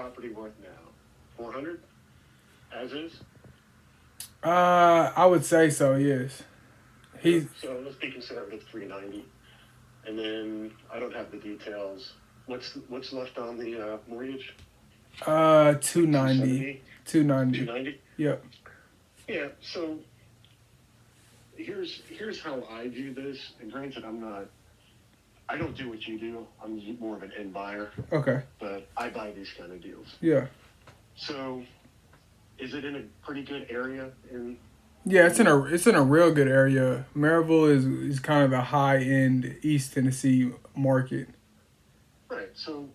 property worth now? 400, as is. I would say so. Yes. He's So let's be conservative, 390, and then I don't have the details. What's left on the mortgage? two Like ninety. 270, 290. 290. Yep. Yeah. So here's how I view this. And granted, I don't do what you do. I'm more of an end buyer, Okay. but I buy these kind of deals. Yeah. So is it in a pretty good area Yeah, in the it's in a real good area. Maryville is kind of the high end East Tennessee market. right? So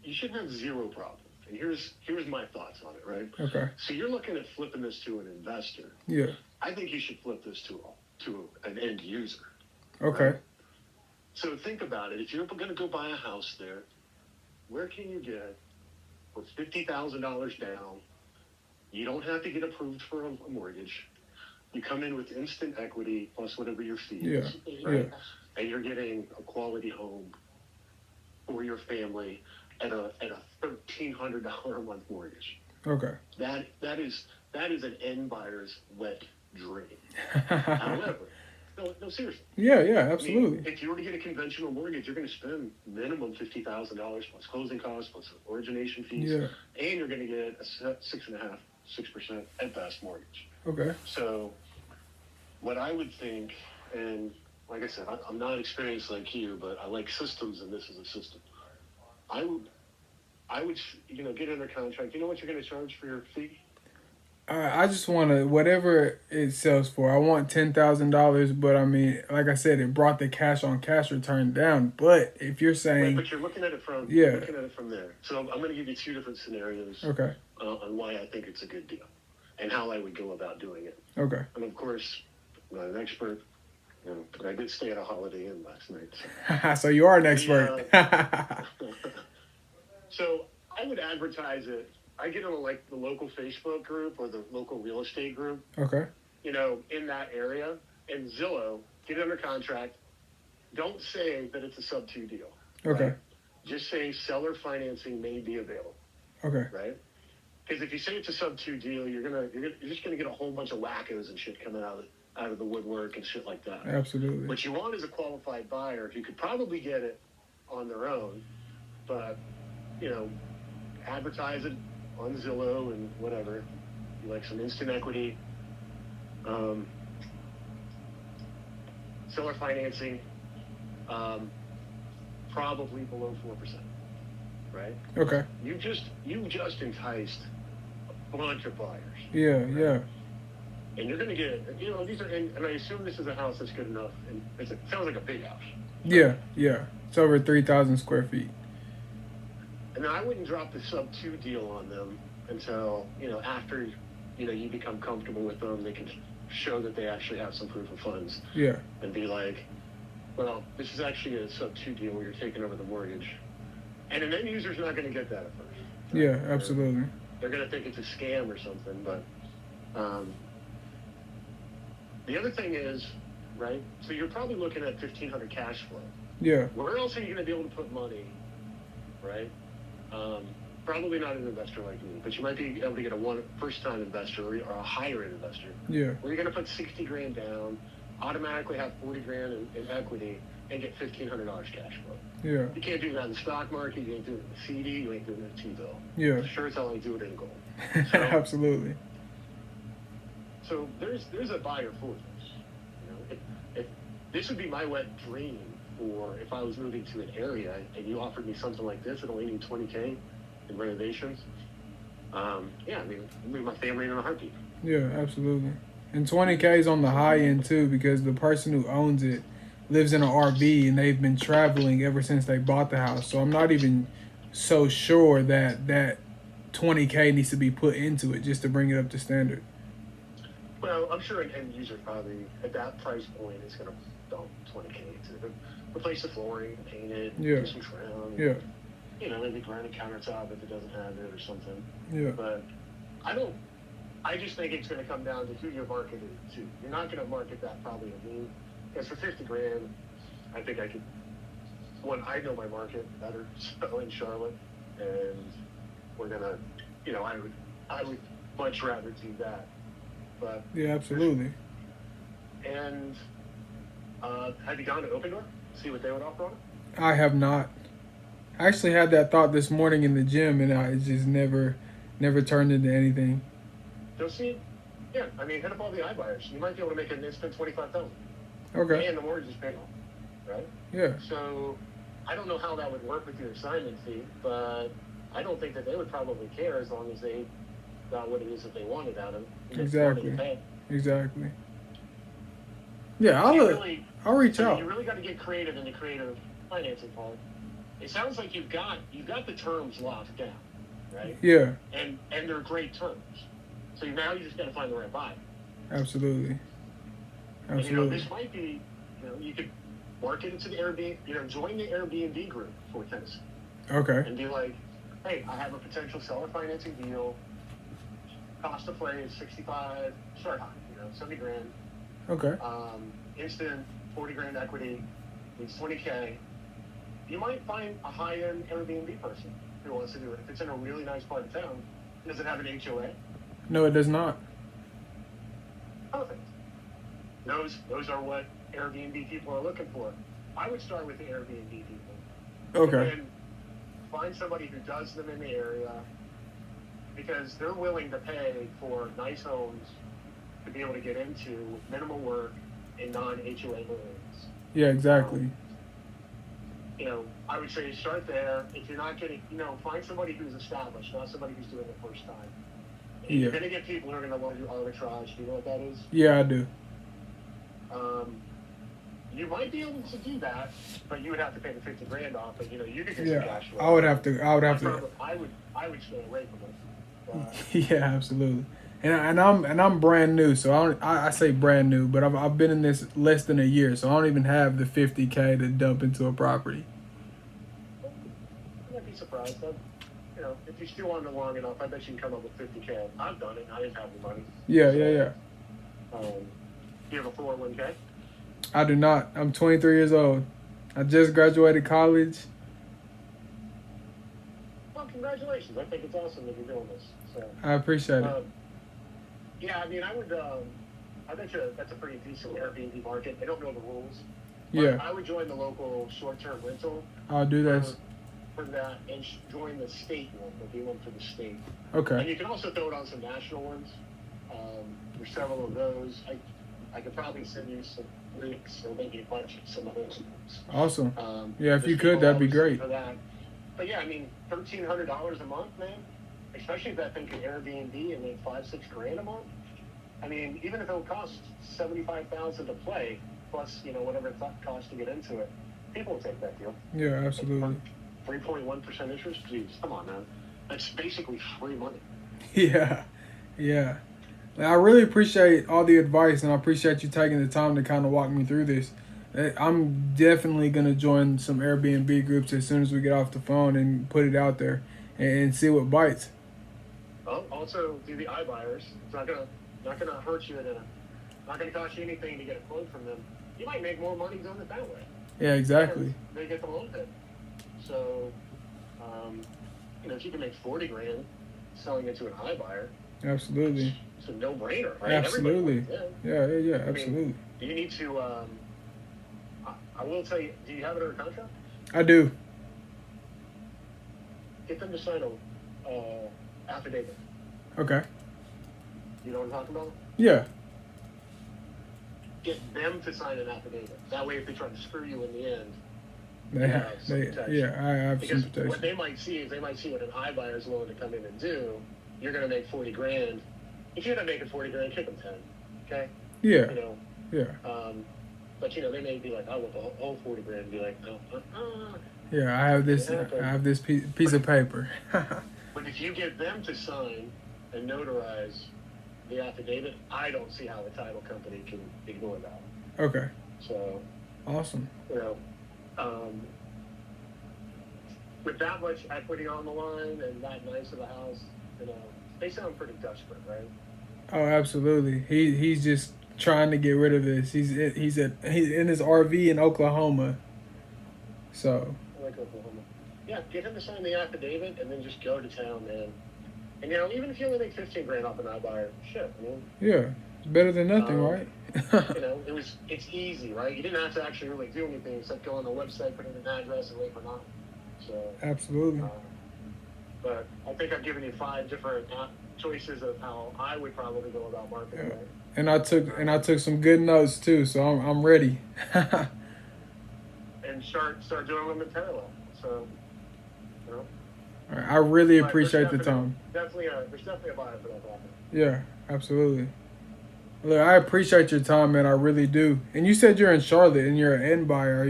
you should have zero problem. And here's my thoughts on it, right? Okay. So you're looking at flipping this to an investor. Yeah. I think you should flip this to an end user. Okay. Right? So think about it. If you're going to go buy a house there, where can you get with $50,000 down? You don't have to get approved for a mortgage. You come in with instant equity plus whatever your fee is, Yeah. right? And you're getting a quality home for your family at a $1,300 a month mortgage. Okay. That is an end buyer's wet dream. However, no, seriously. Yeah. Yeah. I Absolutely. mean, if you were to get a conventional mortgage, you're going to spend minimum $50,000 plus closing costs plus origination fees, Yeah. and you're going to get a 6.5, 6% at best mortgage. Okay. So, what I would think, and like I said, I'm not experienced like you, but I like systems, and this is a system. I would, get under contract. You know what you're going to charge for your fee? I just want to whatever it sells for. I want $10,000, but I mean, like I said, it brought the cash on cash return down. But if you're Right, saying, but you're looking at it from yeah, there. So I'm going to give you two different scenarios okay, on why I think it's a good deal and how I would go about doing it. okay, And of course, I'm not an expert, but I did stay at a Holiday Inn last night. so you are an So, expert. so I would advertise it. I get on like the local Facebook group or the local real estate group, Okay, in that area, and Zillow, get it under contract. Don't say that it's a sub-2 deal. okay, Right? Just say seller financing may be available, okay, right? Because if you say it's a sub-2 deal, you're just gonna get a whole bunch of wackos and shit coming out of the woodwork and shit like that. absolutely. What you want is a qualified buyer who could probably get it on their own, but advertise it on Zillow and whatever. You like some instant equity, seller financing, probably below 4%, right? Okay, You just enticed a bunch of buyers, yeah, right? yeah, And you're going to get, these are, and I assume this is a house that's good enough, and it sounds like a big house. yeah, yeah. It's over 3,000 square feet. And then I wouldn't drop the sub-2 deal on them until, after, you become comfortable with them, they can show that they actually have some proof of funds. Yeah, And be like, well, this is actually a sub-2 deal where you're taking over the mortgage. And an end user's not going to get that at first. Right? yeah, absolutely. They're going to think it's a scam or something. But the other thing is, right, so you're probably looking at $1,500 cash flow. Yeah, Where else are you going to be able to put money, right? Probably not an investor like me, but you might be able to get a first-time investor or a higher-end investor. yeah, Where you're going to put 60 grand down, automatically have 40 grand in equity, and get $1,500 cash flow. yeah, You can't do that in the stock market. You ain't doing it in the CD. You ain't doing it in T-bill. yeah. Sure as hell ain't do it in gold. So, Absolutely. so there's a buyer for this. If this would be my wet dream for if I was moving to an area and you offered me something like this, it only need $20K in renovations. Yeah, I mean, move my family in a heartbeat. Yeah, absolutely. And 20K is on the high end too, because the person who owns it lives in an RV and they've been traveling ever since they bought the house. So I'm not even so sure that 20K needs to be put into it just to bring it up to standard. Well, I'm sure an end user probably at that price point is going to dump 20K to replace the flooring, paint it, Yeah. do some trim. Yeah, Maybe granite countertop if it doesn't have it or something. yeah, But I just think it's going to come down to who you're marketing it to. You're not going to market that probably to me. Because for 50 grand, I think I could, I know my market better, so in Charlotte. And we're gonna, I would much rather do that. But Yeah, absolutely. and have you gone to Open Door? See what they would offer on it? I have not. I actually had that thought this morning in the gym, and I just never turned into anything. Go see. Yeah, I mean, hit up all the iBuyers. You might be able to make an instant 25,000, Okay. and the mortgage is paid off, right? Yeah. So I don't know how that would work with your assignment fee, but I don't think that they would probably care as long as they got what it is that they wanted out of it. And they wanted to Exactly. pay. Exactly. Yeah, So you really, I'll reach so out. you really got to get creative in the creative financing part. It sounds like you've got the terms locked down, right? Yeah, And they're great terms. So now you just got to find the right buyer. absolutely. And, Absolutely. this might be, you could market it to the Airbnb, join the Airbnb group for Tennessee Okay. and be like, hey, I have a potential seller financing deal. Cost to play is 65, start high, 70 grand. Okay. Instant 40 grand equity, needs 20K. You might find a high-end Airbnb person who wants to do it. If it's in a really nice part of town, does it have an HOA? No, it does not. Perfect. Those are what Airbnb people are looking for. I would start with the Airbnb people. Okay. And then find somebody who does them in the area because they're willing to pay for nice homes to be able to get into with minimal work in non-HOA areas. Yeah, exactly. I would say start there. If you're not getting, find somebody who's established, not somebody who's doing it first time. And You're going to get people who are going to want to do arbitrage. Do you know what that is? Yeah, I do. You might be able to do that, but you would have to pay the 50 grand off. But you could get some Yeah, cash flow. I would have to. I would stay away from it. Yeah, absolutely. And I'm brand new, so I say brand new, but I've been in this less than a year, so I don't even have the 50K to dump into a property. You might be surprised, but if you still on it long enough, I bet you can come up with 50K. I've done it. I didn't have the money. Yeah. Do you have a 401K? I do not. I'm 23 years old. I just graduated college. Well, congratulations. I think it's awesome that you're doing this. So, I appreciate it. yeah, I mean, I bet you that's a pretty decent Airbnb market. They don't know the rules. Yeah. I would join the local short-term rental. I'll do that. For that, and join the state one. There'll be one for the state. Okay. And you can also throw it on some national ones. There's several of those. I could probably send you some links or maybe a bunch of some of those ones. Awesome. Yeah, if you could, that'd be great. For that. But yeah, I mean, $1,300 a month, man. Especially if that thing can Airbnb and make $5-6 grand a month. I mean, even if it costs $75,000 to play, plus whatever it costs to get into it, people will take that deal. Yeah, absolutely. 3.1% interest? Jeez, come on, man. That's basically free money. Yeah. I really appreciate all the advice, and I appreciate you taking the time to kind of walk me through this. I'm definitely going to join some Airbnb groups as soon as we get off the phone and put it out there and see what bites. Well, also do the iBuyers. It's not gonna hurt you. Not gonna cost you anything to get a quote from them. You might make more money doing it that way. Yeah, exactly. And they get the loan paid. So, if you can make 40 grand selling it to an iBuyer, absolutely, it's a no-brainer, right? Absolutely. Yeah, absolutely. I mean, do you need to? I will tell you. Do you have it under contract? I do. Get them to sign a affidavit. Okay. You know what I'm talking about? Yeah. Get them to sign an affidavit. That way, if they try to screw you in the end, I have some because protection. what they might see is what an iBuyer is willing to come in and do. You're going to make 40 grand. If you're not making 40 grand, kick them 10. Okay. Yeah. Yeah. But they may be like, I want the whole 40 grand. And be like, no. Yeah, I have this piece of paper. But if you get them to sign and notarize the affidavit, I don't see how the title company can ignore that. Okay. So. Awesome. With that much equity on the line and that nice of a house, they sound pretty desperate, right? Oh, absolutely. He's just trying to get rid of this. He's in his RV in Oklahoma. So. I like Oklahoma. Yeah, get him to sign the affidavit and then just go to town, man. And you know, even if you only make 15 grand off an iBuyer, shit, I mean. Yeah, it's better than nothing, right? You know, it's easy, right? You didn't have to actually really do anything except go on the website, put in an address, and wait for nothing. So Absolutely. But I think I've given you 5 different choices of how I would probably go about marketing. Yeah. Right? And I took some good notes too, so I'm ready. And start doing them in parallel. So, you know. All right, I really But appreciate the time. there's definitely a buyer for that property. Yeah, absolutely. Look, I appreciate your time, man. I really do. And you said you're in Charlotte and you're an end buyer.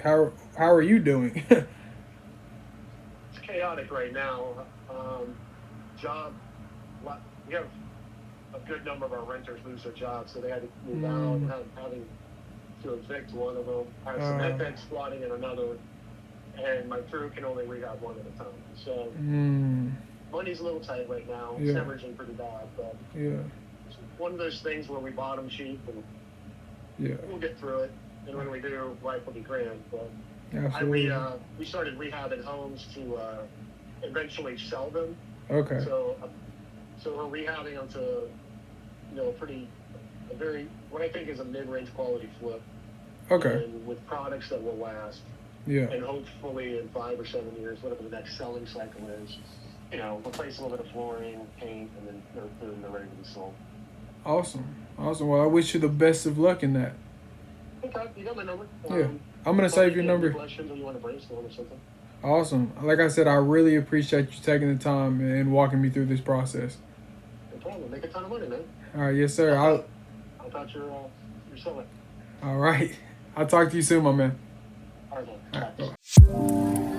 How are you doing? It's chaotic right now. Job, we have a good number of our renters lose their jobs, so they had to move out. And having to evict one of them. I have some headbed squatting in another, and my crew can only rehab one at a time. So money's a little tight right now. It's hemorrhaging pretty bad, but it's one of those things where we bought them cheap, and we'll get through it. And when we do, life will be grand. But we started rehabbing homes to eventually sell them. Okay. So we're rehabbing them to, you know, a very what I think is a mid-range quality flip. Okay. And with products that will last. Yeah. And hopefully in 5 or 7 years, whatever the next selling cycle is, you know, replace a little bit of flooring, paint, and then they're ready to be sold. Awesome. Well, I wish you the best of luck in that. Okay, you got my number. Yeah. I'm going to save your number. Questions or you want to brainstorm or something? Awesome. Like I said, I really appreciate you taking the time and walking me through this process. No problem. Make a ton of money, man. All right. Yes, sir. I thought you're selling. All right. I'll talk to you soon, my man. All right, man. All right. Bye.